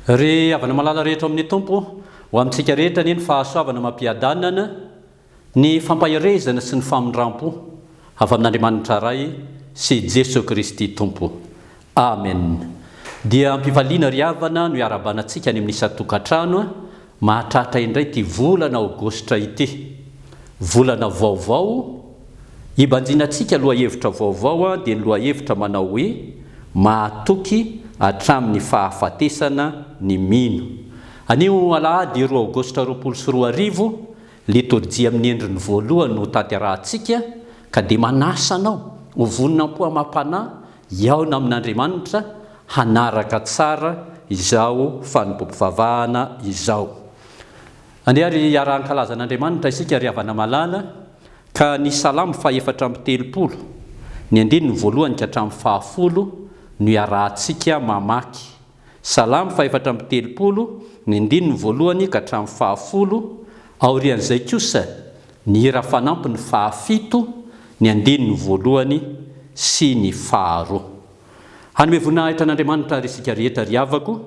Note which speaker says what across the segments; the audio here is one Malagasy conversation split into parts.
Speaker 1: Ry avana malala rehetra amin'ny tompo ho amintsika rehetra ny fahasoavana mampiadanana ny fampahirezana sy ny famindrampo avy amin'Andriamanitra ray sy Jesosy Kristy tompo. Amen. Dia mpivaliana ry havana no iarabanantsika any amin'ny isan-tokantrano mahatratra indray ty volana aogositra ity. Volana vaovao ibanjinantsika lohahevitra vaovao dia ny lohahevitra manao hoe mahatoky hatramin'ny fahafatesana ny mino. Anio alahady 2 aogositra 2024 liturjia amin'ny endriny voalohany no tanterahantsika ka dia manasanao ho voninam-po amam-panahy iaona amin'Andriamanitra hanaraka tsara izao fanompom-pivavahana izao. Andehary iarahan-kalazan'Andriamanitra isika ry havana malala ka ny salamo fa 430 ny andininy voalohany ka hatramin'ny fahafolo no iarahantsika mamaky. Salamo fa 430 ny andininy voalohany ka hatramin'ny fahafolo, aorian'izay kosa ny hira fanampy ny fahafito ny andininy voalohany sy ny faharoa. Hanome voninahitra an'Andriamanitra ary isika rehetra ry havako,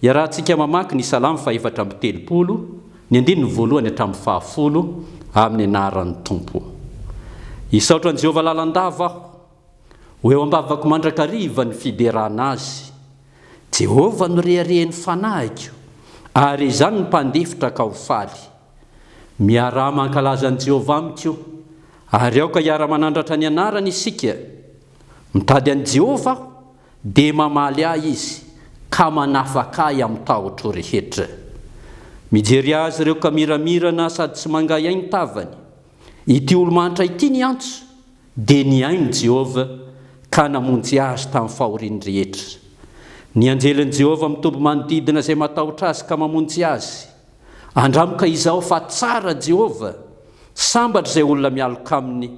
Speaker 1: iarahantsika mamaky ny salamo fa 430 ny andininy voalohany hatramin'ny fahafolo amin'ny anaran'ny Tompo. Isaotro an' Jehovah lalandava aho, ho eo ambavako mandrakariva ny fiderana azy. Jehovah no reharehan'ny fanahiko, ary izany ny mpandefitra ka ho faly. Miara mankalaza an'i Jehovah amiko, ary aoka hiara-manandratra ny anarany isika. Mitady an'i Jehovah aho, dia mamaly ahy izy, ka manafaka ahy amin'ny tahotra rehetra. Mijery azy ireo ka miramirana sady tsy mangay ainy tavany. Ity olo-manitra ity ny antso, dia ny ainy Jehovah ka namonjy azy tamin'ny fahoriany rehetra. Ny anjelin'i Jehovah mitombo manodidina izay matahotra azy ka mamonjy azy. Andramoka izao fa tsara Jehovah, sambatra izay olona mialoka aminy.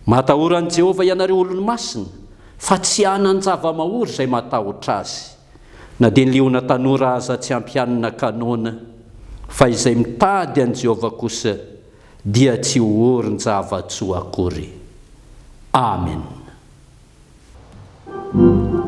Speaker 1: Matahoran'i Jehovah ianareo olony masina, fa tsy hanan zava-mahory izay matahotra azy. Na dia ny liona tanora aza tsy ampianina kanona, fa izay mitady an'i Jehovah kosa dia tsy hooriny zava-tsoa akory. Amen.
Speaker 2: Amen.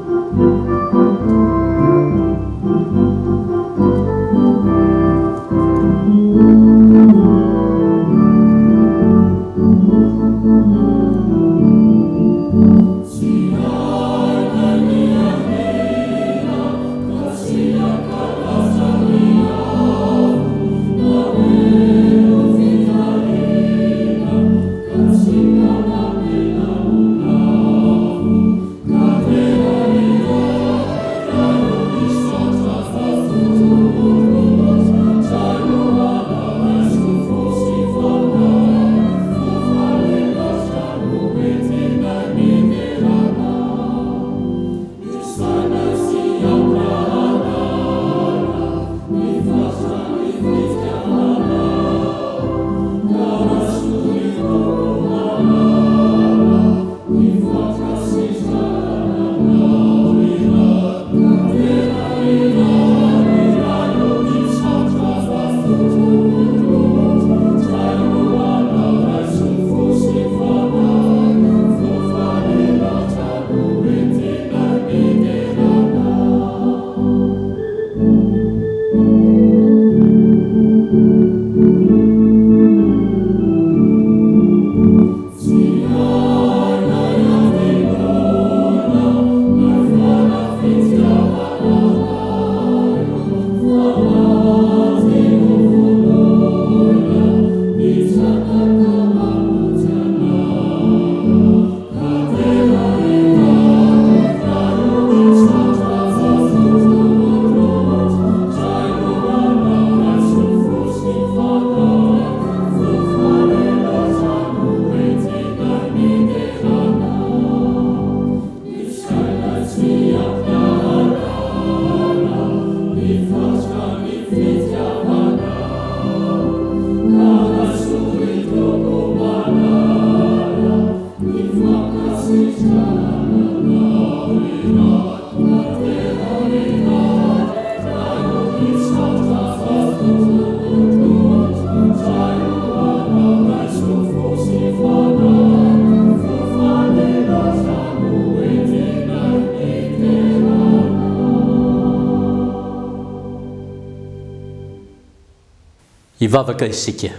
Speaker 1: Ivavaka isika.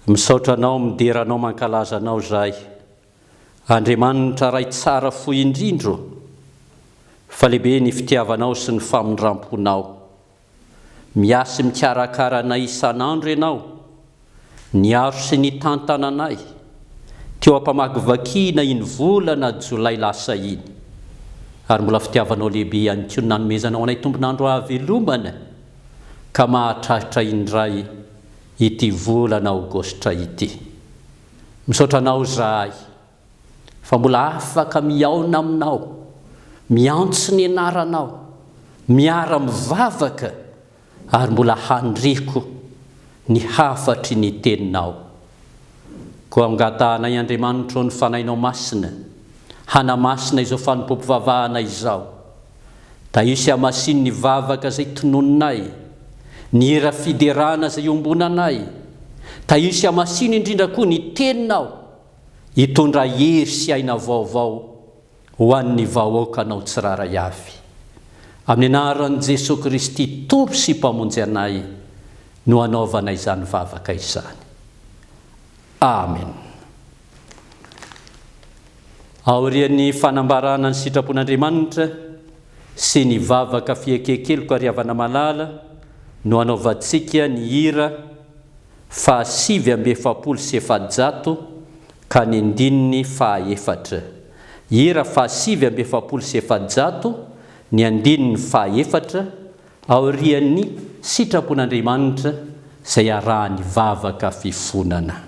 Speaker 1: Misaotra anao, mideranao, mankalaza anao zahay. Andriamanitra ray tsara fo indrindro, fa lehibe ny fitiavanao sy ny famindramponao. Miasy mikarakara anay isan'andro ianao, niaro sy ny tantananay, teo ampamaky vakina iny volana Jolay lasa iny. Ary mbola fitiavanao lehibe ihany koa nanomezanao anay tombonandro havelomana, ka mahatrahitra indray ity volana Aogositra ity. Misaotra anao zahay, fa mbola afaka miaona aminao, miantso ny anaranao, miara mivavaka, ary mbola handreko ny hafatry ny teninao. Koa angatanay Andriamanitra ny fanainao masina, hanamasina izao fanompoam-pivavahana izao. Da io sy hamasiny ny vavaka izay tononinay, ny hira fiderana izay ombonanay. Da io sy hamasiny indrindra koa ny teninao, hitondra hery sy aina vaovao ho an'ny vahoakanao tsiraray avy. Amin'ny anaran'i Jesosy Kristy Tompo sy mpamonjy anay no anaovanay izany vavaka izany. Amen. Aorian'ny fanambarana ny sitrapon'Andriamanitra sy ny vavaka fiekekeliko ary havana malala no anaovantsika ny hira 570 ka ny andininy 4. Hira 570 ny andininy 4 aorian'ny sitrapon'Andriamanitra izay arahany vavaka fifonana.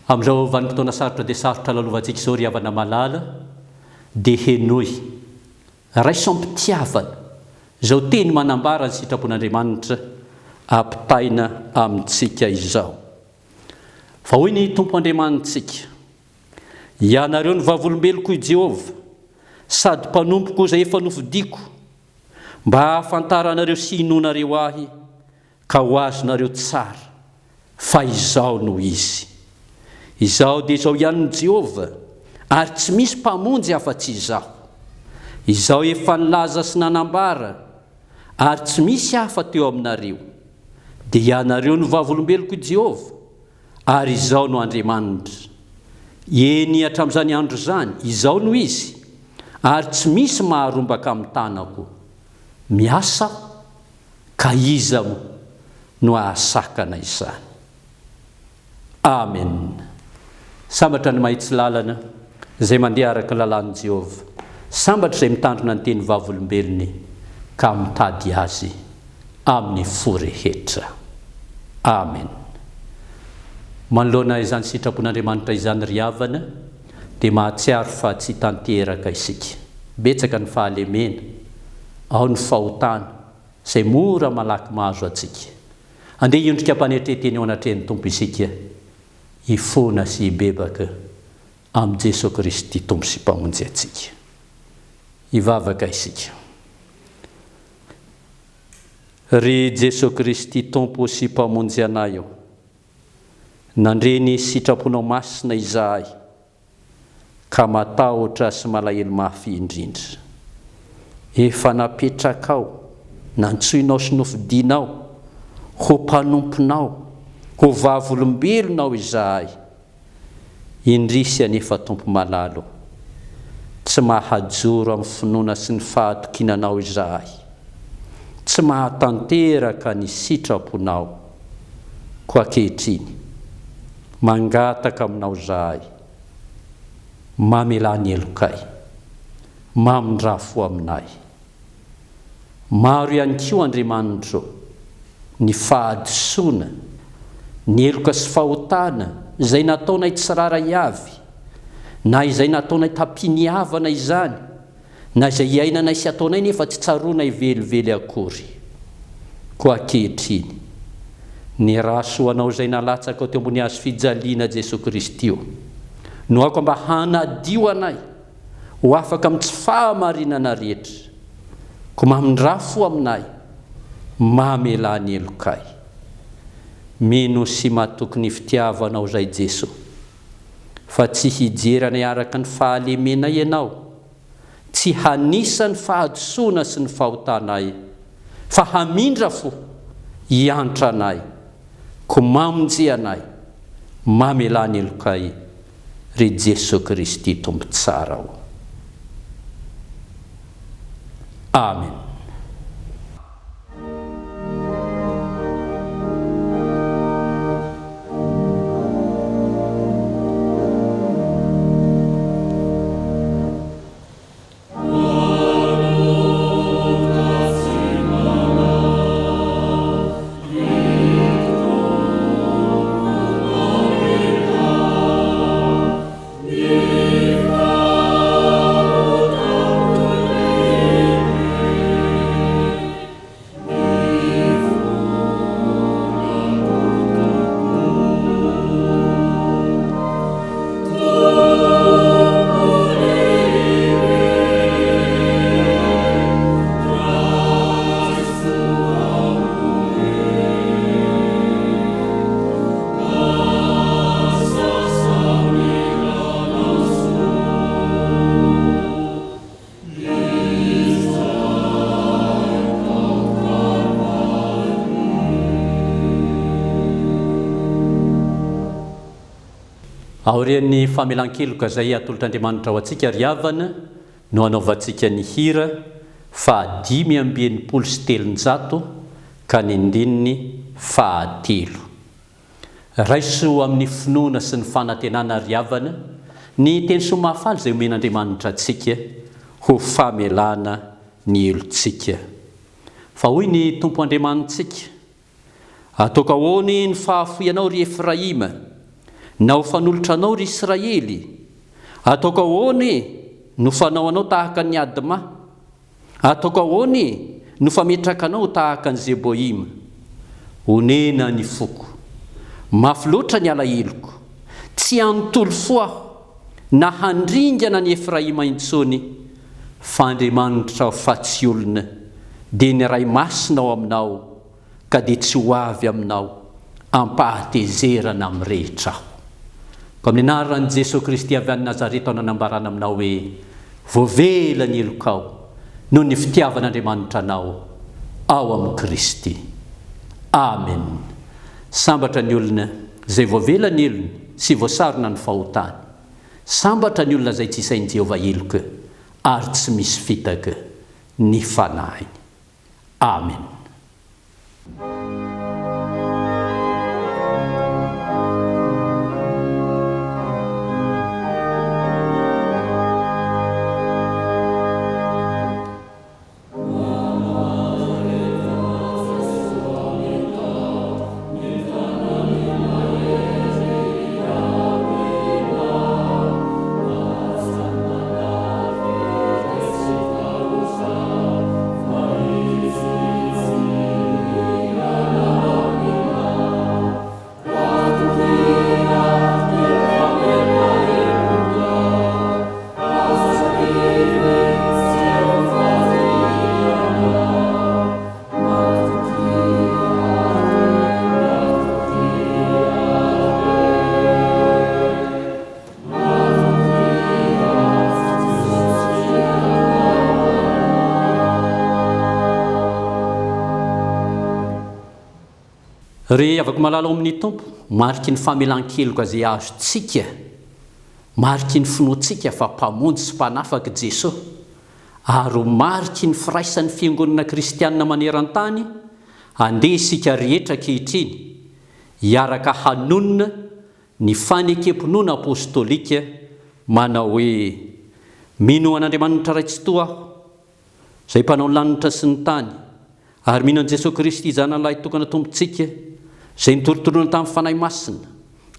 Speaker 1: Amin'izao vanim-potoana sarotra dia sarotra lalovantsika izao ry havana malala, dia henoy raisom-pitiavana izao teny manambara ny sitrapon'Andriamanitra ampitaina amintsika izao. Fa hoy ny Tompo Andriamanitsika: ianareo ny vavolombeloko i Jehovah, sady mpanompoko izay efa nofidiko, mba hahafantaranareo sy hinonareo ahy, ka ho azonareo tsara fa izao no izy. Izao dia izao ihany ny Jehovah, ary tsy misy mpamonjy afa-tsy izaho. Izao efa nilaza sy nanambara, ary tsy misy hafa teo aminareo. Dia ianareo ny vavolombeloko i Jehovah, ary izao no Andriamanitra. Eny hatramin'izany andro izany, izao no izy, ary tsy misy maharombaka amin'ny tanako. Miasa ka iza no ahasakana izany. Amen. Sambatra ny mahitsy lalana izay mandeha araka lalàn'i Jehovah, sambatra izay mitandrina ny teny vavolombelony ka mitady azy amin'ny fo rehetra. Amen. Manoloana izany sitrapon'Andriamanitra izany ry havana, dia mahatsiaro fa tsy tanteraka isika. Betsaka ny fahalemena, ao ny fahotana izay mora malaky mahazo atsika. Andeha hiondrika mpanetreteny ao anatrehan'ny Tompo isika, hifona sy hibebaka amin'i Jesosy Kristy Tompo sy mpamonjy atsika. Hivavaka isika. Ry Jesosy Kristy Tompo sy mpamonjy anay eo, nandreny sitraponao masina izahay, ka matahotra sy malahelo mafy indrindra. Efa napetrakao, nantsoinao sy nofidinao, ho mpanomponao, ho vavolombelonao izahay. Indrisy anefa Tompo malalo, tsy mahajoro amin'ny finoana sy ny fahatokinanao izahay, tsy mahatanteraka ny sitraponao. Koa ankehitriny, mangataka aminao izahay, mamelany elokay, mamindrafo aminay. Maro ihany koa Andriamanitra ny fahadisoana, ny eloka sy fahotana izay nataonay tsiraray avy, na izay nataonay tampiniavana izany, na izay iainanay sy ataonay nefa tsy tsaroanay velively akory. Koa ankehitriny, ny rasoanao izay nalatsaka teo ambony hazo fijaliana Jesosy Kristy io, no ako mba hanadio anay ho afaka amin'ny tsy fahamarinana rehetra, ko mamindrafo aminay, mamelany elokay. Mino sy matoky ny fitiavanao izay Jesosy, fa tsy hijerana araka ny fahalemenay ianao, tsy hanisa ny fahadisoana sy ny fahotanay, fa hamindra fo hiantra anay, ko mamonjy anay, mamelany elokay ry Jesosy Kristy tombo tsara ao. Amen. Aorian'ny famelan-keloka izay atolotr'Andriamanitra ho antsika ry havana no anaovantsika ny hira fa 580 ka ny andininy fahatelo. Raiso amin'ny finoana sy ny fanantenana ry havana ny teny soa mahafaly izay omen'Andriamanitra antsika ho famelana ny elontsika. Fa hoy ny Tompo Andriamanitsika: ataoko ahoany ny fahafoianao ry Efraima, na ho fanolotra anao ry Israely? Ataoko ahoany no fanao anao tahaka ny Adma? Ataoko ahoany no fametraka anao tahaka ny Zeboima? Onena ny foko, mafy loatra ny alahelo-ko, tsy anontolo fo aho na handringana ny Efraima intsony. Fa Andriamanitra fa tsy olona, dia ny ray masina ao aminao, ka dia tsy ho avy aminao ampahatezerana amin'ny rehetra aho. Ko amin'ny anaran'i Jesosy Kristy avy any Nazareta ao nanambarana aminao hoe voavela ny elokao noho ny fitiavan'Andriamanitra anao ao amin'ny Kristy. Amen. Sambatra ny olona izay voavela ny elony sy voasarona ny fahotany. Sambatra ny olona izay tsy isain'i Jehovah eloka ary tsy misy fitaka ny fanahiny. Amen. Ry avako malala ao amin'ny Tompo, mariky ny famelan-keloka izay azontsika, mariky ny finoantsika fa mpamonjy sy mpanafaka Jesosy, ary mariky ny firaisan'ny fiangonana kristianina maneran-tany, andeha isika rehetra ankehitriny hiaraka hanonona ny fanekem-pinoana apôstôlika manao hoe: mino an'Andriamanitra ray tsy toa aho, izay mpanao ny lanitra sy ny tany, ary mino an'i Jesosy Kristy zanan'lahy tokana tompontsika, izay nitorotoroana tamin'ny fanahy masina,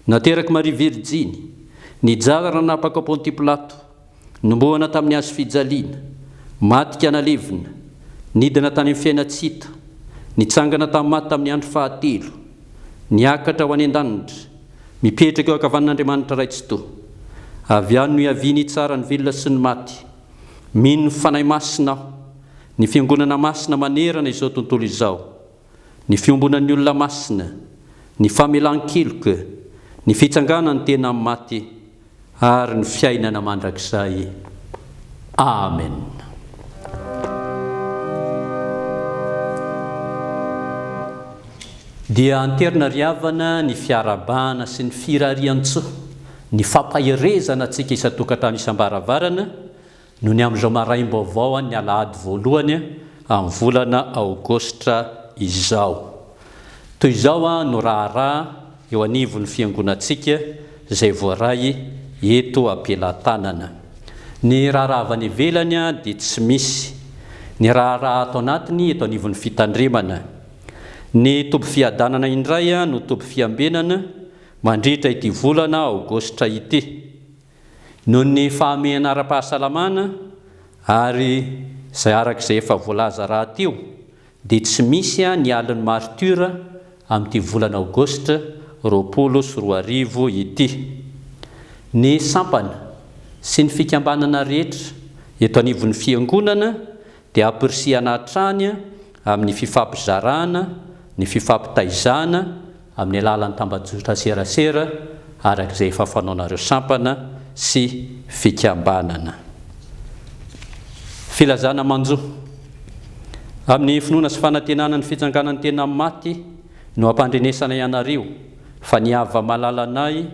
Speaker 1: nateraky Maria Virjiny, nijara nanapaka Ponty Pilato, nomboana tamin'ny hazo fijaliana, matika nalevina, nidina tany amin'ny fiainatsita, nitsangana tamin'ny maty tamin'ny andro fahatelo, niakatra ho any an-danitra, mipetraka eo ankavan'Andriamanitra ray tsy toa, avy any no hiaviany tsara ny velona sy ny maty. Mino ny fanahy masina aho, ny fiangonana masina manerana izao tontolo izao, ny fiombonan'ny olona masina, ny famelan-keloka, ny fitsanganany tena amin'ny maty, ary ny fiainana mandrakizay. Amen. dia anterina riavana ny fiarabana sy ny firarian-tsoa ny fampahirezana antsika isatokantrano isam-baravarana no ny amin'izao maraim-baovao ny alahady voalohany amin'ny volana aogostra izao. Toy izao no raharaha eo anivon'ny fiangonantsika izay voaray eto am-pelantanana. Ny raharaha avy any ivelany dia tsy misy. Ny raharaha ato anatiny eto anivon'ny fitandremana. Ny toby fiadanana indray no toby fiambenana mandritra ity volana aogostra ity. Noho ny fahamehana ara-pahasalamana ary izay arak'izay efa voalaza rahateo dia tsy misy ny aliny martura amin'ity volana aogostra 2024 ity. Ny sampana sy ny fikambanana rehetra eto anivon'ny fiangonana dia ampirisihana hatrany amin'ny fifampizarana, ny fifampitaizana amin'ny alalan'ny tambajotra serasera arak'izay efa fanaonareo sampana sy fikambanana. Filazana manjo amin'ny finoana sy fanantenana ny fitsanganan'ny tena maty no ampandrenesana ianareo fa niava malalanay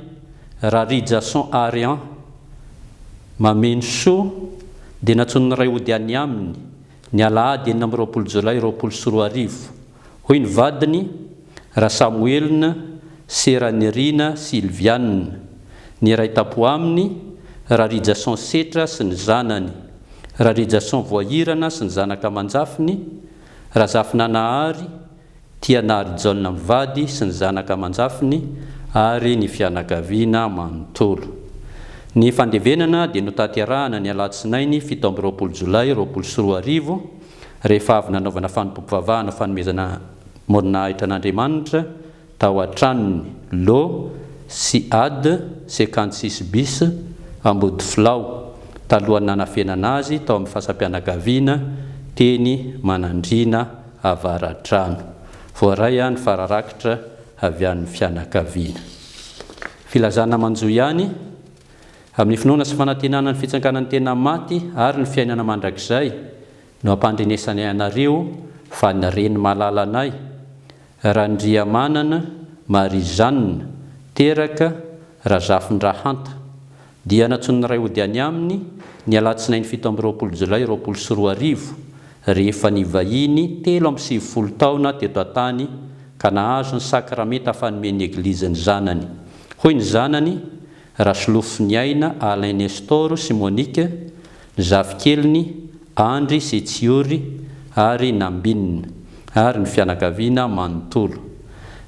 Speaker 1: Rarijason Arian mameno soa dia natsonony ray ody any aminy ny alahady 20 Jolay 2024. Hoy ny vadiny Rasamuelina Seranirina Silvianina, ny ray tapo aminy Rarijason Setra sy ny zanany, Rarijason Voahirana sy ny zanaka manjafiny, Razafina Nahary, Tianary Jaolina mivady sy ny zanaka manjafiny ary ny fianakaviana manontolo. Ny fandevenana dia notanterahana ny alatsinainy 17 Jolay 2024 rehefa avy nanaovana fanompoam-pivavahana fanomezana moninahitra an'Andriamanitra tao an-tranony Lo sy Ad 56 bis Ambody Filao talohan'ny nanafenana azy tao amin'ny fahasampianakaviana teny Manandrina Avaratrano. Voaray ny fararakitra avy an'ny fianakaviana. Filazana manjo ihany amin'ny finoana sy fanantenana ny fitsanganan'ny tena maty ary ny fiainana mandrakizay no ampandrenesana ianareo fa ny reny malalanay Randriamanana Marizanina teraka Razafindrahanta dia natsonony ray ody any aminy ny alatsinainy 17 Jolay 2024 rehefa nivahiny 70 taona teto an-tany ka nahazo ny sakramenta fanomeny eglizany zanany. Hoy ny zanany Rasolofiniaina Alain Nestor sy Monique, ny zafikeliny Andry sy Tsiory ary Nambinina ary ny fianakaviana manontolo.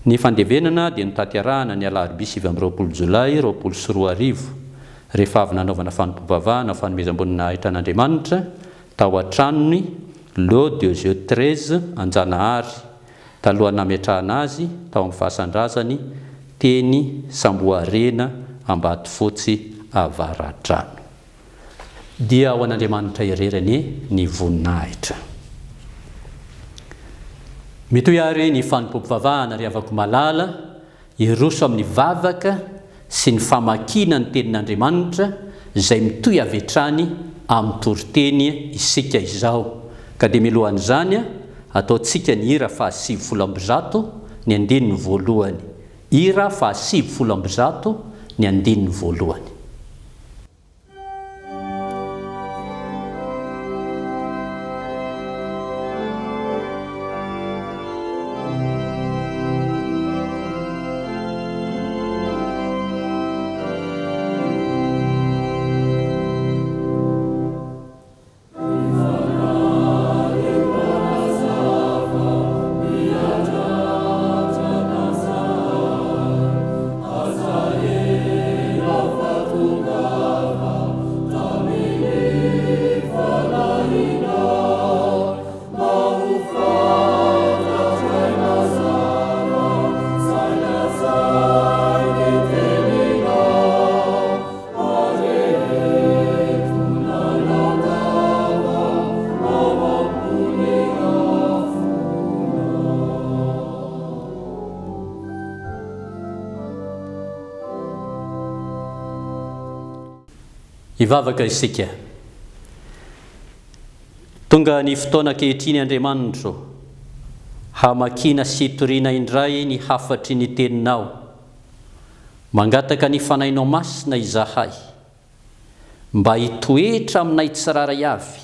Speaker 1: Ny fandevenana dia notanterahana ny alarobia 20 Jolay 2024 rehefa avy nanaovana fanompoam-pivavahana fanomezam-boninahitra an'Andriamanitra tao an-tranony Lo Dieu 13 Anjanahary talohan'ny nametrahana azy tao amin'ny fahasandrazany teny Samboarena Ambatofotsy Avaratrano. Dia ho an'Andriamanitra irerany ny voninahitra. Mitoy ary ny fanompoam-pivavahana riavako malala iroso amin'ny vavaka sy ny famakina ny tenin'Andriamanitra izay mitoy avy hatrany amin'ny toriteny isika izao. Ka dia milohan'izany ataontsika ny hira fa 700 ny andininy voalohany. Hira fa 700 ny andininy voalohany. Hivavaka isika. Tonga ny fotoana ankehitriny Andriamanitra hamakina sy hitoriana indray ny hafatry ny teninao, mangataka ny fanainao masina izahay, mba hitoetra aminay tsiraray avy,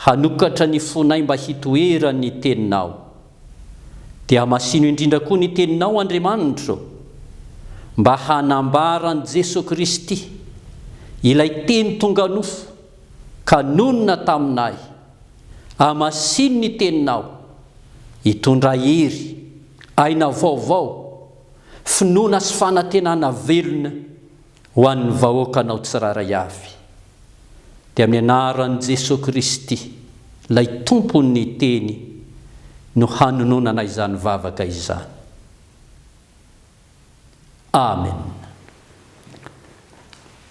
Speaker 1: hanokatra ny fonay mba hitoerany teninao. Dia masino indrindra koa ny teninao Andriamanitra, mba hanambarany Jesosy Kristy, ilay teny tonga nofo ka nonina taminay. Amasino ny teninao, hitondra hery, aina vaovao, finoana sy fanantenana velona ho an'ny vahoakanao tsiraray avy. Dia amin'ny anaran'i Jesosy Kristy, lay tompon'ny teny, no hanononana izany vavaka izany. Amen.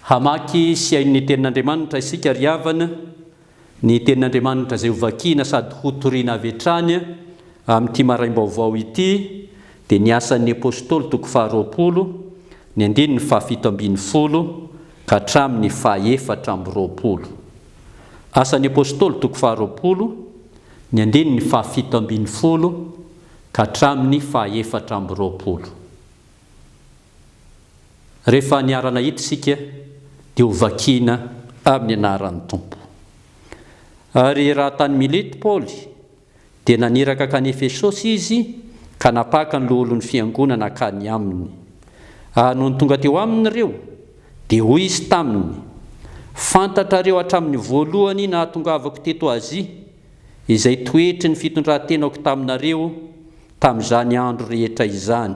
Speaker 1: Hamaky sy hain'ny tenin'Andriamanitra isika ry havana, ny tenin'Andriamanitra izay hovakiana sady ho toriana avy hatrany amin'ity maraim-baovao ity, dia ny asan'ny apôstôly toko 20, ny 7:20 ka hatramin'ny 4:20. Asan'ny apôstôly toko 20, ny 7:20 ka hatramin'ny 4:20. Rehefa niarana hita isika dia hovakiana amin'ny anaran'ny Tompo. Ary raha tany Milety Paoly dia naniraka ka ny Efesosy izy ka napaka ny loholon'ny fiangonana akany aminy. Noho ny tonga teo aminy ireo dia hoy izy taminy, fantatrareo hatramin'ny voalohany nahatongavako teto Azia, izay toetry ny fitondrantenako taminareo tamin'izany andro rehetra izany.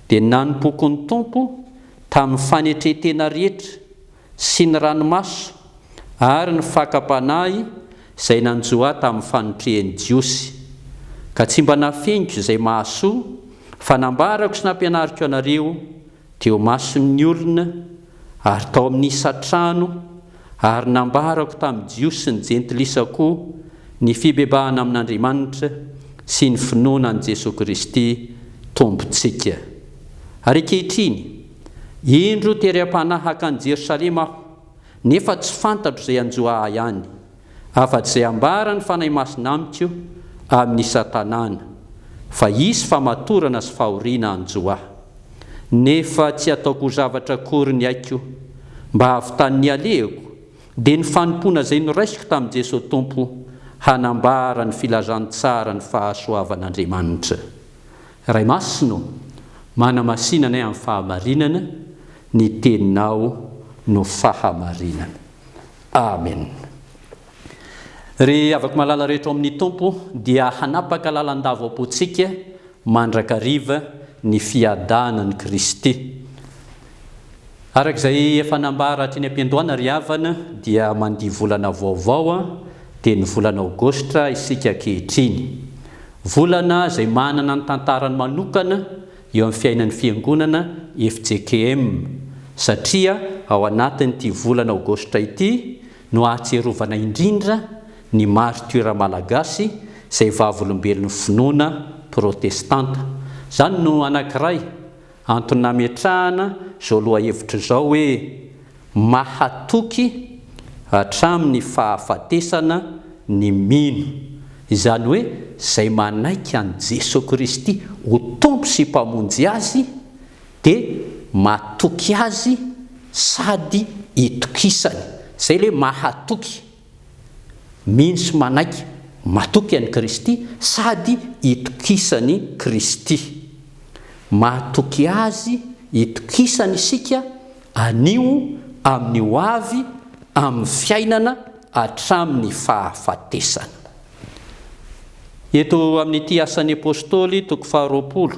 Speaker 1: Dia nanompoky ny Tompo tamin'ny fanetretena rehetra sy ny ranomaso ary ny fakapanahy izay nanjoa tamin'ny fanotrehany jiosy, ka tsy mba nafeniko izay mahasoa, fa nambarako sy nampianariko anareo teo mason'ny olona ary tao amin'ny isatrano, ary nambarako tamin'ny jiosy ny jentilisako ny fibebahana amin'Andriamanitra sy ny finoana an'i Jesosy Kristy tompontsika. Ary ankehitriny, indro teram-panahaka an'i Jerosalema aho, nefa tsy fantatro izay anjoa ahy ihany, afa-tsy izay ambara ny fanahy masina amiko amin'ny isa-tanàna, fa isy famatorana sy fahoriana anjoa ahy. Nefa tsy ataoko zavatra akory ny aiko mba hahavitany ny alehako, dia ny fanompoana izay noraisiko tamin'i Jesosy Tompo hanambara ny filazany tsara ny fahasoavan'Andriamanitra. Ray masino, manamasinana amin'ny fahamarinana, ny teninao no fahamarinana. Amen. Ry avako malala rehetra amin'ny Tompo dia hanapaka lalandavo apotsika mandrakariva ny fiadanan'i Kristy. Arak'izay efa nambara hatreny am-piandohana ry havana dia mandihy volana vaovao, dia ny volana Aogositra isika ankehitriny. Volana izay manana ny tantarany manokana eo amin'ny fiainan'ny fiangonana FJKM, satria ao anatin'ity volana Aogositra ity no ahatserovana indrindra ny martyra malagasy izay vavolombelon'ny finoana protestanta. Zany no anankiray antony nametrahana izao lohahevitra izao hoe mahatoky hatramin'ny fahafatesana ny mino, izany hoe izay manaiky an'i Jesosy Kristy ho tompo sy mpamonjy azy, dia mahatoky azy sady hitokisany. Izay le mahatoky, mino sy manaiky, mahatoky an'i Kristy sady hitokisany Kristy. Mahatoky azy hitokisany isika anio amin'ny ho avy amin'ny fiainana hatramin'ny fahafatesana. Eto amin'ity asan'ny apôstôly toko 20,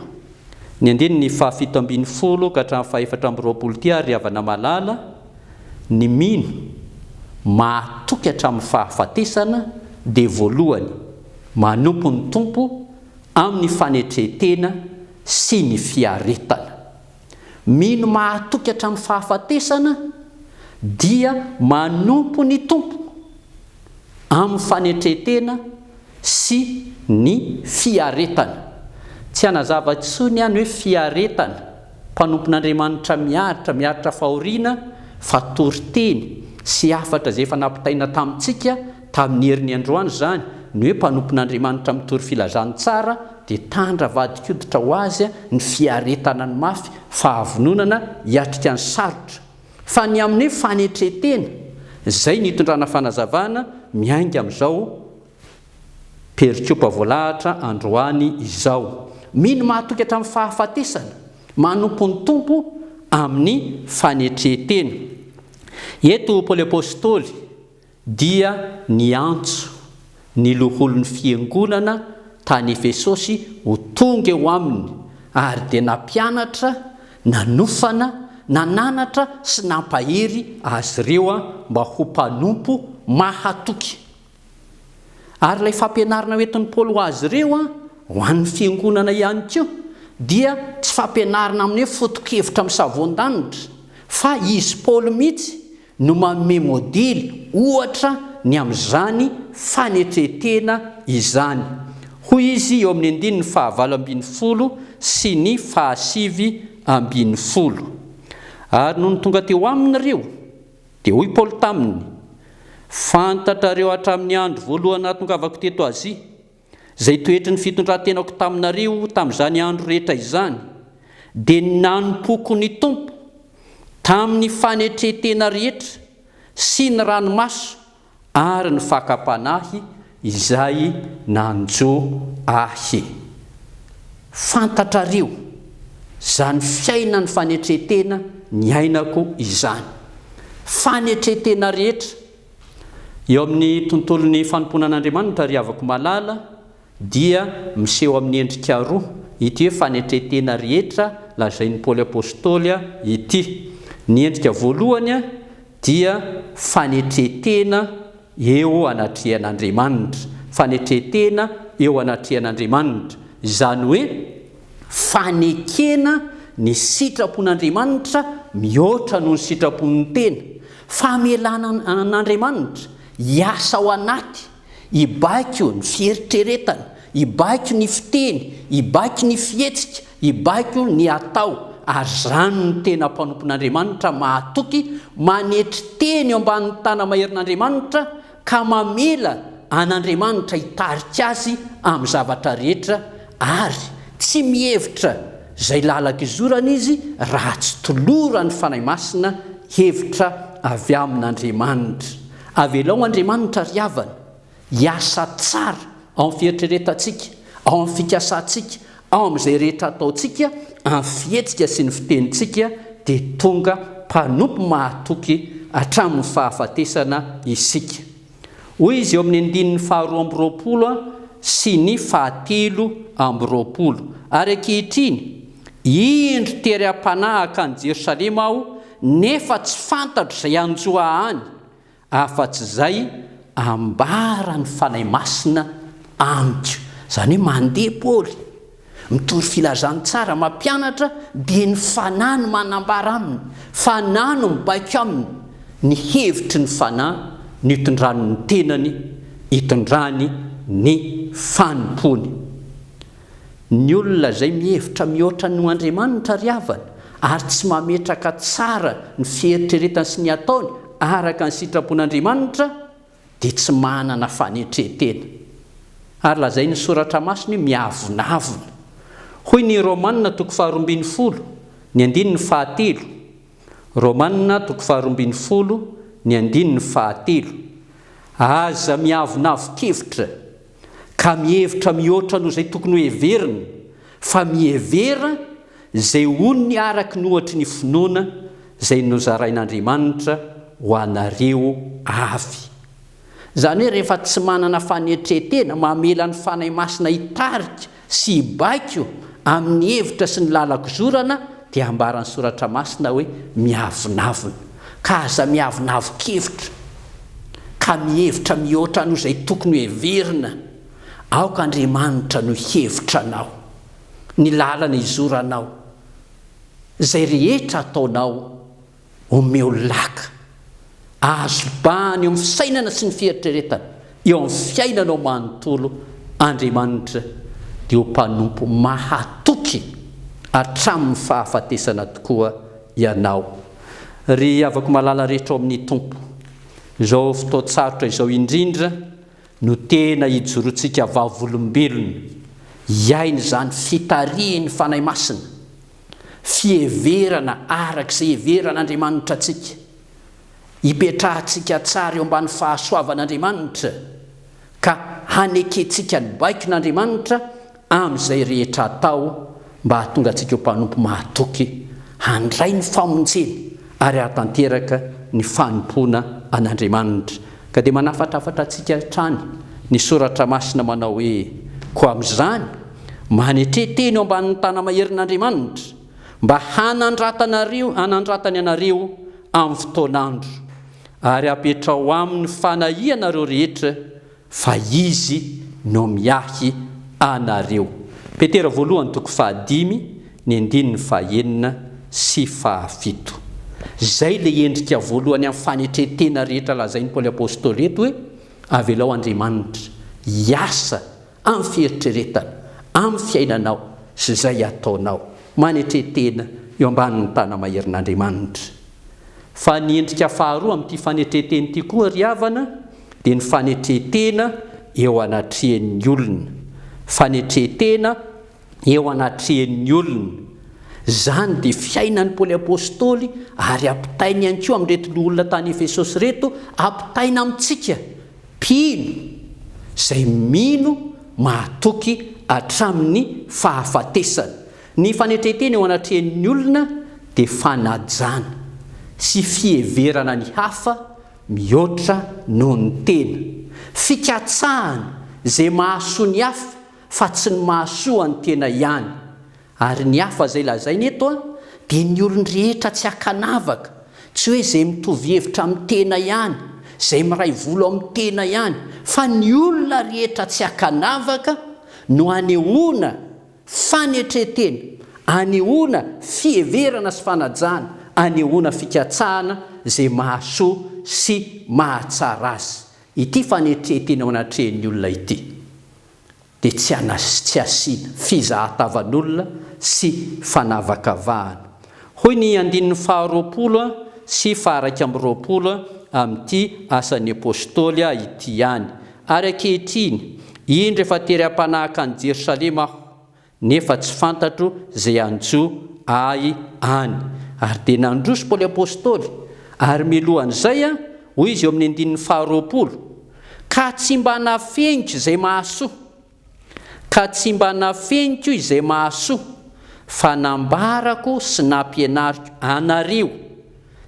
Speaker 1: ny 7:20 ka hatramin'ny 4:20 ty ary havana malala, ny mino mahatoky hatramin'ny fahafatesana dia voalohany manompo ny Tompo amin'ny fanetretena sy ny fiaretana. Mino mahatoky hatramin'ny fahafatesana dia manompo ny Tompo amin'ny fanetretena sy ny fiaretana. Tsy hanazava intsony ihany hoe fiaretana, mpanompon'Andriamanitra miaritra fahoriana, fa toriteny sy hafatra izay efa nampitaina tamintsika tamin'ny herin'ny androany zany, ny hoe mpanompon'Andriamanitra mitory filazany tsara dia tandra vadikoditra ho azy ny fiaretana ny mafy fahavononana hiatrika ny sarotra. Fa ny amin'ny fanetretena izay nitondrana fanazavana miainga amin'izao perikopa voalahatra androany izao. Mino mahatoky hatramin'ny fahafatesana manompo ny tompo amin'ny fanetretena. Eto Paoly apôstôly dia niantso ny loholon'ny fiangonana tany Efesosy ho tonga eo aminy ary dia nampianatra, nanofana, nananatra sy nampahery azy ireo mba ho mpanompo mahatoky. Ary ilay fampianarana hoentin'ny Paoly ho azy ireo ho an'ny fiangonana ihany koa dia tsy fampianarana amin'ny foto-kevitra amin'ny savon-danitra, fa izy Paoly mihitsy no manome modely ohatra ny amin'izany fanetretena izany. Hoy izy eo amin'ny 9:9 sy ny 10:9. Ary noho ny tonga teo amin'ireo dia hoy Paoly taminy: fantatrareo hatramin'ny andro voalohany nahatongavako teto Azia, izay toetry ny fitondrantenako taminareo tamin'izany andro rehetra izany, dia nanompoko ny tompo tamin'ny fanetretena rehetra sy ny ranomaso ary ny fakapanahy izay nanjo ahy. Fantatrareo zany fiainany fanetretena ny ainako izany. Fanetretena rehetra eo amin'ny tontolon'ny fanomponan'Andriamanitra ry havako malala dia miseho amin'ny endrika roa ity hoe fanetretena rehetra lazain'ny Paoly apôstôly ity. Ny endrika voalohany dia fanetretena eo anatrehan'Andriamanitra, fanetretena eo anatrehan'Andriamanitra, izany hoe fanekena ny sitrapon'Andriamanitra mihoatra noho ny sitrapon'ny tena, famelana an'Andriamanitra hiasa ao anaty, hibaiko ny fieritreretana, hibaiko ny fiteny, hibaiko ny fihetsika, hibaiko ny atao. Ary zany ny tena mpanompon'Andriamanitra mahatoky manetry teny eo ambanin'ny tana maherin'Andriamanitra ka mamela an'Andriamanitra hitarika azy amin'ny zavatra rehetra, ary tsy mihevitra izay lalaka izorana izy raha tsy tolora ny fanahy masina hevitra avy amin'Andriamanitra. Avelao Andriamanitra ry havana hiasa tsara ao amin'ny fieritreretantsika, ao amin'ny fikasantsika, ao amin'izay rehetra ataontsika, amin'ny fihetsika sy ny fitenitsika, dia tonga mpanompo mahatoky hatramin'ny fahafatesana isika. Hoy izy eo amin'ny 2:20 sy ny 3:20. Ary ankehitriny indro teram-panahaka any Jerosalema aho, nefa tsy fantatro izay anjoa any, afa-tsy izay ambara ny fanahy masina amiko. Izany hoe mandeha Paoly mitory filazany tsara, mampianatra, dia ny fanahy no manambara aminy, fanahy no mibaiko aminy ny hevitry ny fanahy, ny hitondrany ny tenany, hitondrany ny fanompony. Ny olona izay mihevitra mihoatra no Andriamanitra ry havana ary tsy mametraka tsara ny fieritreretany sy ny ataony araka ny sitrapon'Andriamanitra dia tsy manana fanetretena. Ary lazay ny soratra masina hoe miavonavona. Hoy ny Romanina 12:20, ny 9:7. Romanina 12:20, ny 9:7. Aza miavonavo-kevitra ka mihevitra mihoatra noho izay tokony ho heverina, fa mihevera izay onony araky ny ohatry ny finoana izay nozarain'Andriamanitra ho anareo avy. Izany hoe rehefa tsy manana fanetretena mamela ny fanahy masina hitarika sy hibaiko amin'ny hevitra sy ny lalako zorana, dia ambaran'ny soratra masina hoe miavonavona. Ka aza miavonavo-kevitra ka mihevitra mihoatra noho izay tokony ho heverina, aoka Andriamanitra no hevitra anao, ny lalana izoranao, izay rehetra ataonao omeo laka, azo bany eo amin'ny fisainana sy ny fieritreretana, eo amin'ny fiainanao manontolo. Andriamanitra dia ho mpanompo mahatoky hatramin'ny fahafatesana tokoa ianao. Ry havako malala rehetra ao amin'ny tompo, izao fotoan-tsarotra izao indrindra no tena hijorontsika vavolombelona iainy zany fitarihiny fanahy masina, fieverana arak'izay heveran'Andriamanitra atsika, hipetrahantsika tsara eo ambany fahasoavan'Andriamanitra ka haneketsika ny baikon'Andriamanitra amin'izay rehetra atao mba hahatonga antsika ho mpanompo mahatoky handray ny famonjena ary hahatanteraka ny fanompoana an'Andriamanitra. Ka dia manafatrafatra antsika hatrany ny soratra masina manao hoe koa amin'izany manetreteny eo ambanin'ny tana maherin'Andriamanitra mba hanandratany anareo amin'ny fotoanandro ary apetrao amin'ny fanahianareo rehetra fa izy no miahy anareo. Petera 1:5, 9, 7. Zay le endrika voalohany amin'ny fanetretena rehetra lazain'ny Paoly apôstôly eto hoe avelao Andriamanitra hiasa amin'ny fieritreretana, amin'ny fiainanao sy izay ataonao, manetretena eo ambanin'ny tana maherin'Andriamanitra. Fa ny endrika faharoa amin'ity fanetretena ity koa ry havana dia ny fanetretena eo anatrehan'ny olona. Fanetretena eo anatrehan'ny olona. Zany dia fiainan'ny Paoly apôstôly ary ampitainy ihany koa amin'ireto olona tany Efesosy reto, ampitaina amintsika mpino izay mino mahatoky hatramin'ny fahafatesana. Ny fanetretena eo anatrehan'ny olona dia fanajana sy fieverana ny hafa mihoatra noho ny tena, fikatsahana izay mahasoa ny hafa fa tsy ny mahasoa ny tena ihany. Ary ny hafa izay lazainy eto dia ny olon-drehetra tsy hakanavaka, tsy hoe izay mitovy hevitra amin'ny tena ihany, izay miray volo amin'ny tena ihany, fa ny olona rehetra tsy hakanavaka no anehoana fanetretena, anehoana fieverana sy fanajana, anehoana fikatsahana izay mahasoa sy mahatsara azy. Ity fanetretena ao anatrehan'ny olona ity dia tsy asiana fizahatavan'olona sy fanavakavahana. Hoy ny 2:20 sy 2:20 amin'ity asan'ny apôstôly ity ihany. Ary ankehitriny indro efa tery hampanahaka any Jerosalema aho, nefa tsy fantatro izay anjo ahy any. Ary dia nandroso Paoly apôstôly ary milohan'izay hoy izy eo amin'ny 2:20, ka tsy mba nafeniko izay mahasoa, ka tsy mba nafeniko izay mahasoa, fa nambarako sy nampianariko anareo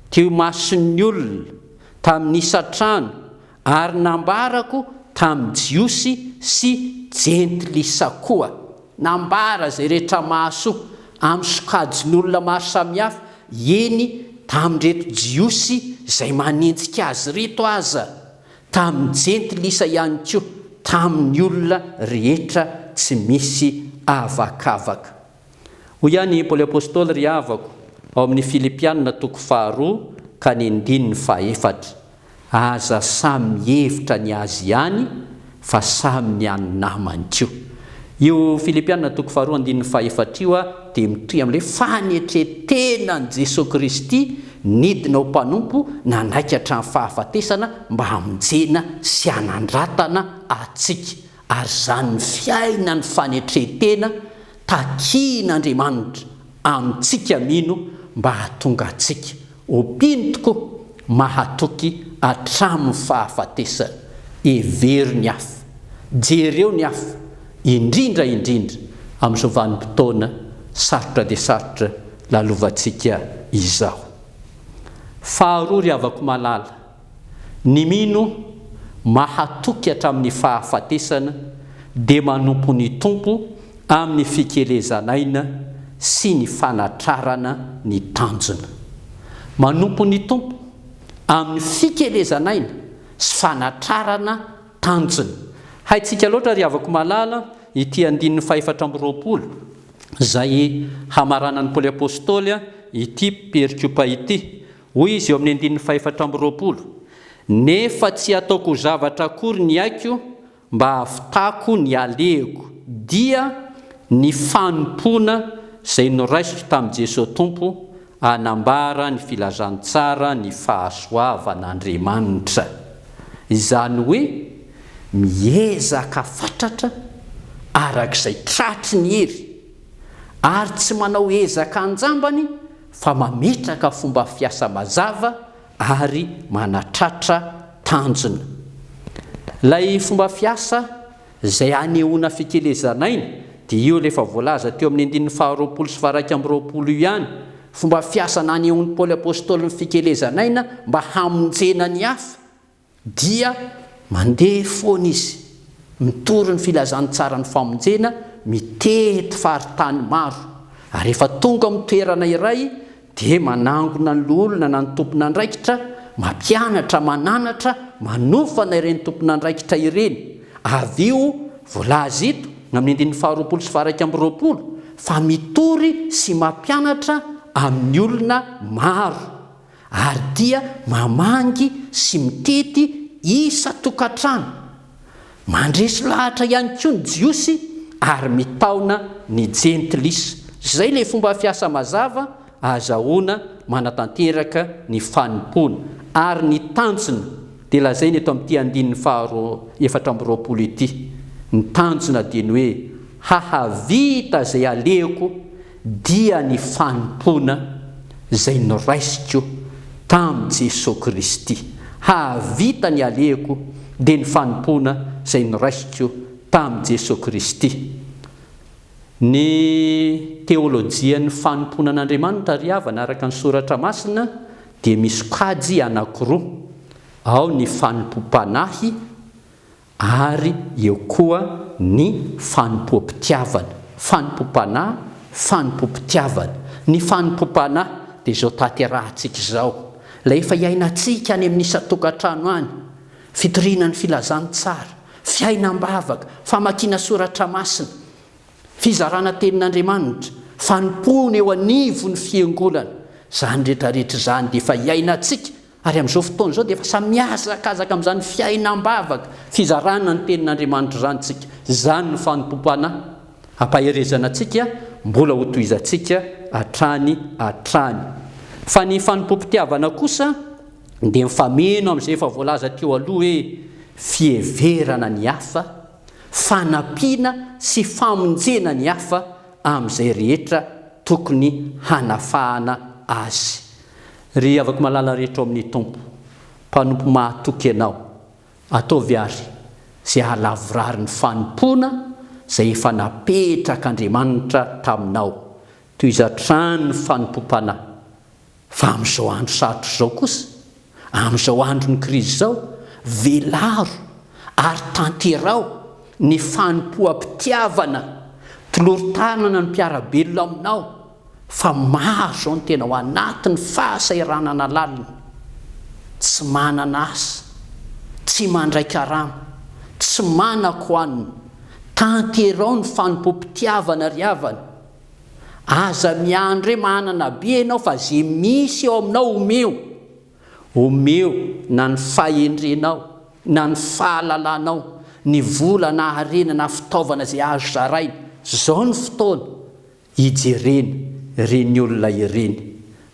Speaker 1: teo mason'ny olona tamin'ny isatrano, ary nambarako tamin'ny jiosy sy jentilisa koa. Nambara izay rehetra mahasoa amin'ny sokajin'olona maro samihafa, eny tamin'ireto jiosy izay manenjika azy reto aza, tamin'ny jentilisa ihany koa, tamin'ny olona rehetra tsy misy avakavaka. Hoy ihany Paoly apôstôly ry havako ao amin'ny Filipianina 2:4-5, aza samy hevitra ny azy ihany fa samy miany namany koa. Io Filipianina 2:4-5 dia mitohy amin'ilay fanetretenan'i Jesosy Kristy nidina ho mpanompo nanaiky hatramin'ny fahafatesana mba hamonjena sy hanandratana atsika. Ary zany ny fiainany fanetretena takian'Andriamanitra amintsika mino mba hahatonga atsika ompino tokoa mahatoky hatramin'ny fahafatesana. Hevery ny hafa, jereo ny hafa, indrindra amin'izao vanim-potoana sarotra dia sarotra lalovantsika izao. Faharoa ry havako malala, ny mino mahatoky hatramin'ny fahafatesana dia manompo ny tompo amin'ny fikelezanaina sy ny fanatrarana ny tanjona. Manompo ny tompo amin'ny fikelezanaina sy fanatrarana tanjona. Haitsika loatra ry havako malala ity 2:20 izay hamaranan'ny Paoly apôstôly ity perikopa ity. Hoy izy eo amin'ny 2:20, nefa tsy ataoko zavatra akory ny aiko mba hafitako ny alehoko, dia ny fanompona izay noraisiko tamin'i Jesosy Tompo, hanambara ny filazantsara ny fahasoavan'Andriamanitra. Izany hoe miezaka fatratra arak'izay tratry ny hery ary tsy manao ezaka anjambany fa mametraka fomba fiasa mazava ary manatratra tanjona. Lay fomba fiasa izay anehoana fikelezanaina dia io lefa voalaza teo amin'ny 2:20 ihany. Fomba fiasa nanehoan'ny Paoly apôstôly ny fikelezanaina mba hamonjena ny hafa dia mandeha foana izy mitory ny filazany tsara ny famonjena, mitety faharitany maro, ary rehefa tonga amin'ny toerana iray dia manangona ny olona na ny tompona andraikitra, mampianatra, mananatra, manofana ireny tompona andraikitra ireny. Avy io voalaza ito amin'ny 2:20 fa mitory sy mampianatra amin'ny olona maro, ary dia mamangy sy mitety isa-tokantrano, mandresy lahatra ihany koa ny jiosy ary mitaona ny jentilisa. Zay le fomba fiasa mazava azahoana manatanteraka ny fanimpona ary ny tanjona. Dia lazainy eto amin'ity 2:20 ity, ny tanjona dia ny hoe hahavita zay aleko dia ny fanimpona zay noraisiko tamin'i Jesosy Kristy. Hahavita ny aleko dia ny fanimpona zay noraisiko tamin'i Jesosy Kristy. Ny teolojia ny fanimpona an'Andriamanitra ry havana araka ny soratra masina dia misy kajy anankiroa. Ao ny fanimpom-panahy ary eo koa ny fanimpom-pitiavana. Fanimpom-panahy, fanimpom-pitiavana. Ny fanimpom-panahy dia izao tanterahantsika izao, ilay efa iainantsika any amin'ny isa-tokantrano any, fitoriana ny filazany tsara, fiainam-bavaka, famakiana soratra masina, fizarana tenin'Andriamanitra, fanimpona eo anivony fiangonana. Zany rehetrarehetra zany dia efa iainantsika, ary amin'izao fotoana izao dia efa samy miazakazaka amin'izany fiainam-bavaka, fizarana ny tenin'Andriamanitra zany tsika. Zany ny fanimpom-panahy, hampaherezana antsika mbola ho tohizantsika hatrany. Fa ny fanimpom-pitiavana kosa dia mifameno amin'izay efa voalaza teo aloha hoe fieverana ny hafa, fanampiana sy famonjena ny hafa amin'izay rehetra tokony hanafahana azy. Ry avako malala rehetra amin'ny tompo, mpanompo mahatoky ianao, ataovy ary zay halavorary ny fanimpona zay efa napetrak'Andriamanitra taminao, toy izan-trano ny fanimpom-panahy. Fa amin'izao andro sarotra izao kosa, amin'izao andro ny krizy izao, velaro ary tanterao ny fanompoam-pitiavana, tolorontanana ny mpiarabelona aminao, fa maro izao ny tena ao anatin'ny fahasairanana lalina, tsy manana asa, tsy mandray karama, tsy manako hanina. Tanterao ny fanimpom-pitiavana ry havana. Aza miandre manana be ianao fa zay misy eo aminao omeo, na ny fahendrenao, na ny fahalalanao, ny vola na harena na fitaovana zay azo zaraina. Zao ny fotoana hijerena reny olona ireny.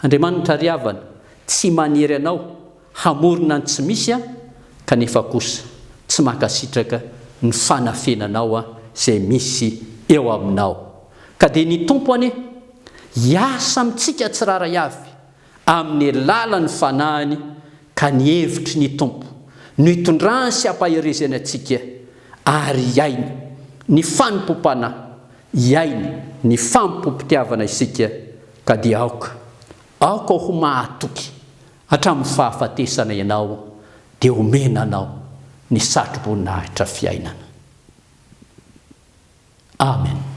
Speaker 1: Andriamanitra ry havana tsy manery anao hamorona ny tsy misy, kanefa kosa tsy makasitraka ny fanafenanao zay misy eo aminao. Ka dia ny tompo ane hiasa amintsika tsiraray avy amin'ny alalan'ny fanahiny, ka ny hevitry ny tompo no hitondrany sy hampaherezany antsika, ary iainy ny fanimpom-panahy, iainy ny fanimpom-pitiavana isika. Ka dia aoka ho mahatoky hatramin'ny fahafatesana ianao, dia omenanao ny satroboninahitra fiainana. Amen.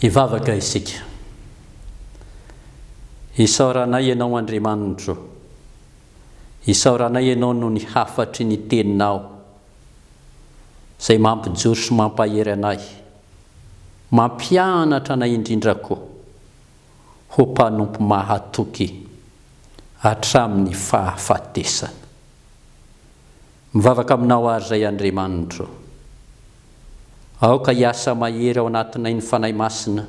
Speaker 1: Ivavaka isika. Isaoranay ianao Andriamanitro. Isaoranay ianao no ny hafatry ny teninao, izay mampijoro sy mampahery anay, mampianatra anay indrindra koa ho mpanompo mahatoky hatramin'ny fahafatesana. Mivavaka aminao ary izay Andriamanitro. Aoka hiasa mahery ao anatinay ny fanahy masina,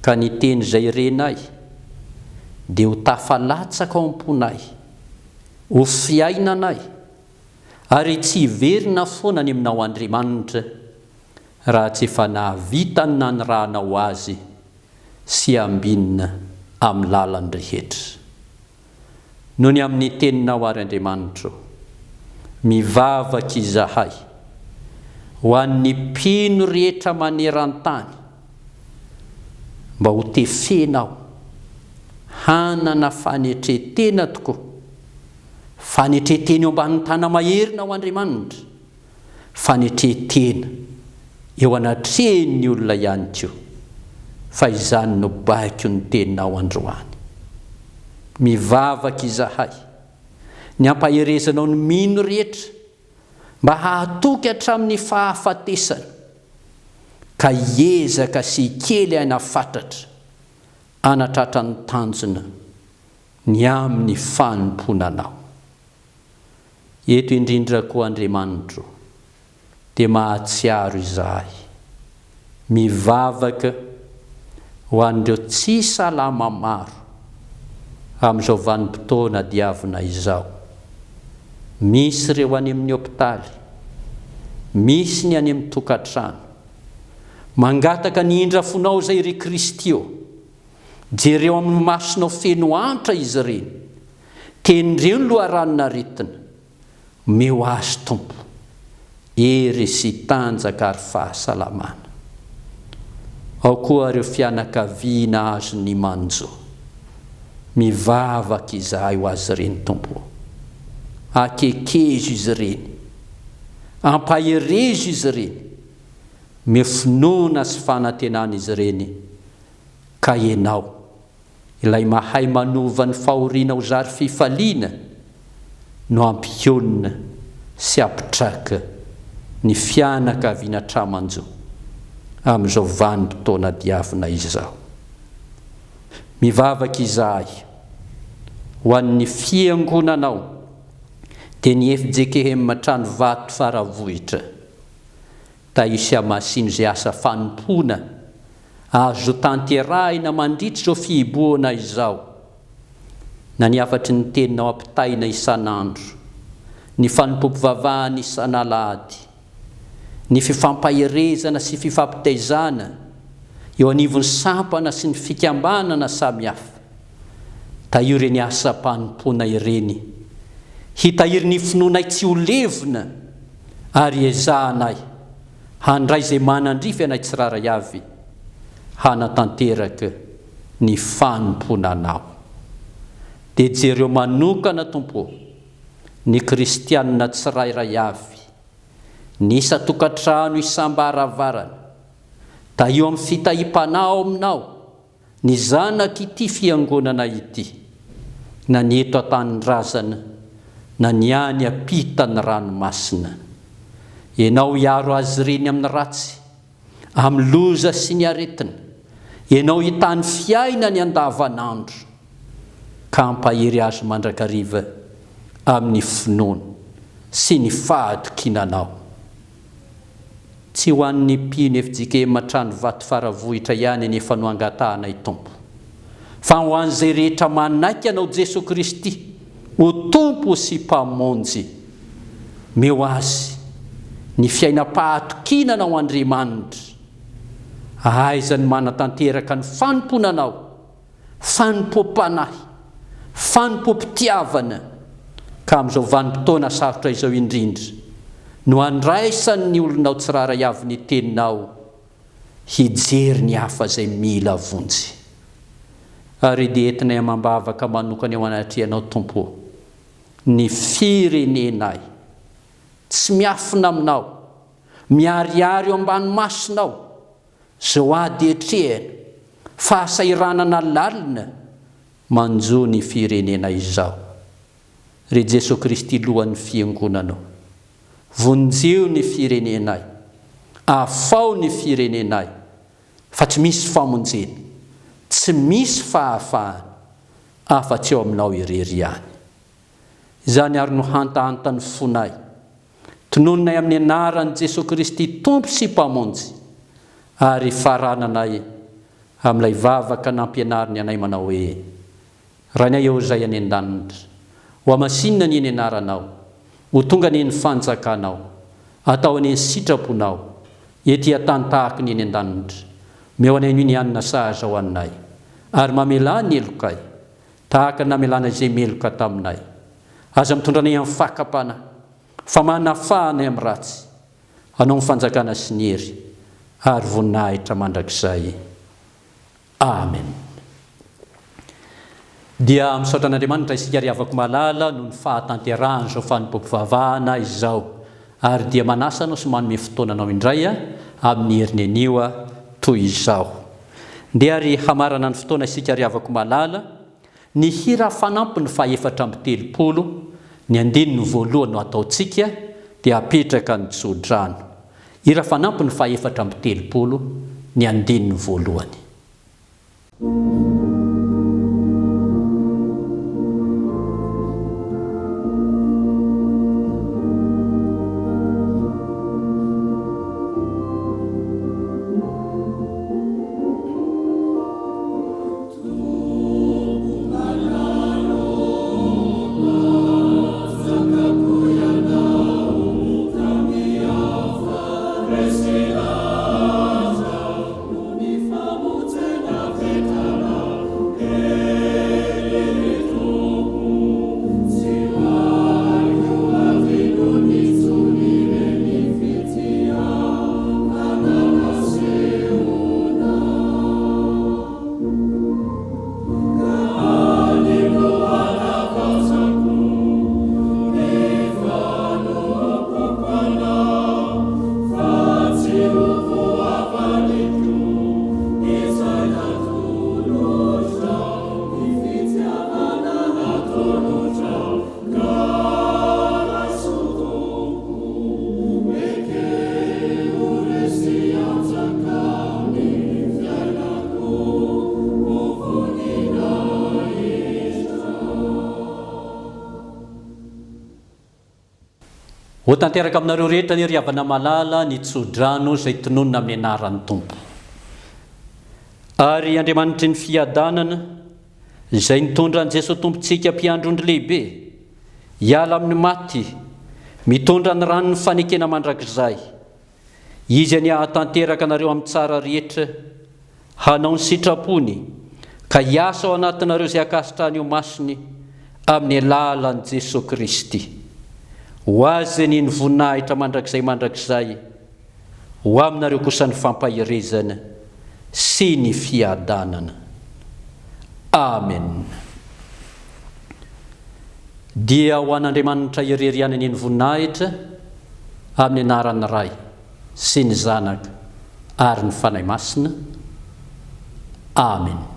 Speaker 1: ka ny teny izay renay dia ho tafalatsaka ao am-ponay, ho fiainanay, ary tsy hiverina foana ny aminao Andriamanitra raha tsy efa nahavita ny nanirahanao azy sy ambinina amin'ny lalany rehetra. Noho ny amin'ny teninao ary Andriamanitro, mivavaka izahay ho an'ny mpino rehetra maneran-tany, mba ho tefenao hanana fanetretena tokoa, fanetretena eo ambanin'ny tana maherinao Andriamanitra, fanetretena eo anatrehany olona ihany koa, fa izany no baiko ny teninao androany. Mivavaka izahay ny ampaherezanao ny mino rehetra mba hahatoky hatramin'ny fahafatesana, ka hiezaka sy hikely aina fantatra anatratra ny tanjona ny amin'ny fanomponanao. Eto indrindra koa Andriamanitro dia mahatsiaro izahay, mivavaka ho an'ireo tsy salama maro amin'izao vanim-potoana diavina izao. Misy ireo any amin'ny hopitaly, misy ny any amin'ny tokantrano, mangataka ny indrafonao izay ry Kristiô. Jereo amin'ny masonao feno antra izy ireny, tenindreo ny loharanona retina, meo azy Tompo, ery sy tanjaka ary fahasalamana. Ao koa ireo fianakaviana azo ny manjo, mivavaka izahay ho azy ireny Tompo, akekezo izy ireny, ampaherezo izy ireny, mefinoana sy fanantenana izy ireny, ka ianao ilay mahay manova ny fahoriana ho zary fifaliana no ampionina sy ampitraka ny fianakaviana tramanjo amin'izao vanim-potoana diavina izao. Mivavaka izahay ho an'ny fiangonanao dia ny FJKM trano vato faravohitra, taisy amasino izay asa fanompoana azo tanterahina mandritra izao fihiboana izao, na ny afatry ny teninao ampitaina isan'andro, ny fanompom-pivavahana isan'alahady, ny fifampaherezana sy fifampitaizana eo anivon'ny sampana sy ny fikambanana samihafa. Tahiry ny asa mpanompoana ireny, hitahiry ny finoanay tsy ho levona, ary ezahanay handray izay manandrify anay tsiraray avy, hanatanteraka ny fanomponanao. Dia jereo manokana Tompo, ny kristianina tsirairay avy, ny isa-tokantrano isam-baravarana, da eo amin'ny fitahim-panao aminao ny zanaka ity fiangonana ity, na ny eto an-tanin-drazana, na ny any ampitany ranomasina. Ianao hiaro azy ireny amin'ny ratsy, amin'ny loza sy ny aretina, ianao hitany fiaina ny andavanandro, ka ampahery azy mandrakariva amin'ny finoana sy ny fahatokinanao. Tsy ho an'ny mpino FJKM trano vato faravohitra ihany ny efa no angatahanay Tompo, fa ho an'izay rehetra manaiky anao Jesosy Kristy ho Tompo sy mpamonjy. Meo azy ny fiainam-pahatokinanao Andriamanitra, ahaizany manatanteraka ny fanomponanao, fanompom-panahy, fanompom-pitiavana, ka amin'izao vanim-potoana sarotra izao indrindra no andraisany ny olonao tsiraray avy ny teninao hijery ny hafa izay mila vonjy. Ary dia entinay mambavaka manokana eo anatrehanao Tompo, ny firenenay tsy miafina aminao, miariary eo ambany masonao, zao ady etrehana fahasairanana lalina manjo ny firenena izao. Re Jesosy Kristy lohan'ny fiangonanao, vonjeo ny firenenay, afao ny firenenay, fa tsy misy famonjena, tsy misy fahafahana afa-tsy eo aminao irery ihany. Izany ary no hantahantany fonay, tonononay amin'ny anaran'i Jesosy Kristy Tompo sy Mpamonjy, ary farananay amin'ilay vavaka nampianariny anay manao hoe: Rainay eo izay any an-danitra, ho amasinina ny eny anaranao, ho tonga ny eny fanjakanao, atao any eny sitraponao, ety an-tany tahaka ny eny an-danitra, meo anay ny anina sahaza ho anay, ary mamela ny elokay tahaka namelana izay meloka taminay. Aza mitondranay amin'ny fakapana, fa manafahanay amin'ny ratsy, hanao ny fanjakana sy ny hery, ary voninahitra mandrakizay. Amen. Dia misaotra an'Andriamanitra isika ry havako malala noho ny fahatanterahany izao fanompoam-pivavahana izao, ary dia manasanao sy manome fotoananao indray amin'ny heriny anio toy izao. Dia ary hamarana ny fotoana isika ry havako malala, ny hira fanampiny fa 430, ny andininy voalohany no ataontsika dia apetraka ny tsodrano. Hira fanampiny fa 430, ny andininy voalohany. Ho tanteraka aminareo rehetra ny ry havana malala ny tsodrano izay tononona amin'ny anaran'ny Tompo. Ary Andriamanitry ny fiadanana izay nitondra an' Jesosy Tompontsika mpiandrondry lehibe hiala amin'ny maty, mitondra ny ranony fanekena mandrakizay. Izy any hahatanteraka anareo amin'ny tsara rehetra, hanao ny sitrapony, ka hiasa ao anatinareo izay akasitrahany eo masiny amin'ny alalan'i Jesosy Kristy. Ho azy ny voninahitra mandrakizay, ho aminareo kosa ny fampahirezana sy ny fiadanana. Amen. Dia ho an'Andriamanitra irerianany ny voninahitra amin'ny anaran'ny Ray sy ny Zanaka ary ny Fanahy Masina. Amen.